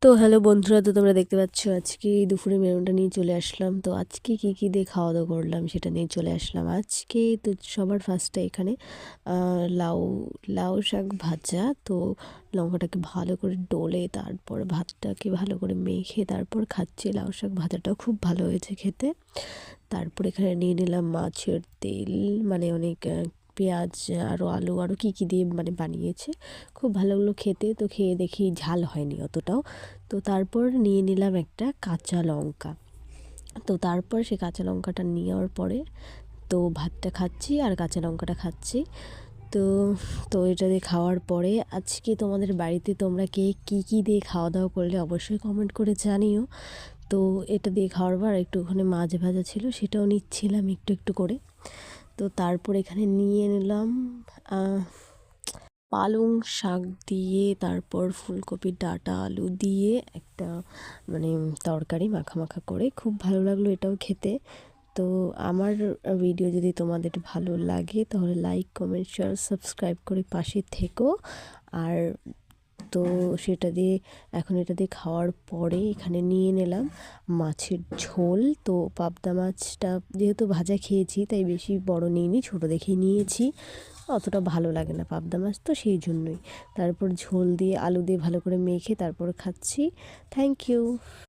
তো হ্যালো বন্ধুরা, তো তোমরা দেখতে পাচ্ছ আজকে দুপুরে মেনুটা নিয়ে চলে আসলাম। তো আজকে কী দিয়ে খাওয়া দাওয়া করলাম সেটা নিয়ে চলে আসলাম আজকে। তো সবার ফার্স্টে এখানে লাউ লাউ শাক ভাজা। তো লঙ্কাটাকে ভালো করে ডলে তারপর ভাতটাকে ভালো করে মেখে তারপর খাচ্ছি। লাউ শাক ভাজাটাও খুব ভালো হয়েছে খেতে। তারপর এখানে নিয়ে নিলাম মাছের তেল, মানে অনেক পেঁয়াজ আরও আলু আরও কী দিয়ে মানে বানিয়েছে, খুব ভালো লাগলো খেতে। তো খেয়ে দেখি ঝাল হয়নি অতটাও। তো তারপর নিয়ে নিলাম একটা কাঁচা লঙ্কা। তো তারপর সে কাঁচা লঙ্কাটা নেওয়ার পরে তো ভাতটা খাচ্ছি আর কাঁচা লঙ্কাটা খাচ্ছি। তো তো এটা দিয়ে খাওয়ার পরে আজকে তোমাদের বাড়িতে তোমরা কে কী দিয়ে খাওয়া দাওয়া করলে অবশ্যই কমেন্ট করে জানিও। তো এটা দিয়ে খাওয়ার পর একটু ওখানে মাছ ভাজা ছিল, সেটাও নিচ্ছিলাম একটু একটু করে। তো তারপর এখানে নিয়ে নিলাম পালং শাক দিয়ে, তারপর ফুলকপির ডাঁটা আলু দিয়ে একটা মানে তরকারি মাখা মাখা করে, খুব ভালো লাগলো এটাও খেতে। তো আমার ভিডিও যদি তোমাদের ভালো লাগে তাহলে লাইক কমেন্ট শেয়ার সাবস্ক্রাইব করে পাশে থেকো। আর তো সেটা দিয়ে এখন এটা দিয়ে খাওয়ার পরে এখানে নিয়ে নিলাম মাছের ঝোল। তো পাবদা মাছটা যেহেতু ভাজা খেয়েছি তাই বেশি বড় নিইনি, ছোটো দেখেই নিয়েছি। অতটা ভালো লাগে না পাবদা মাছ, তো সেই জন্যই। তারপর ঝোল দিয়ে আলু দিয়ে ভালো করে মেখে তারপর খাচ্ছি। Thank you.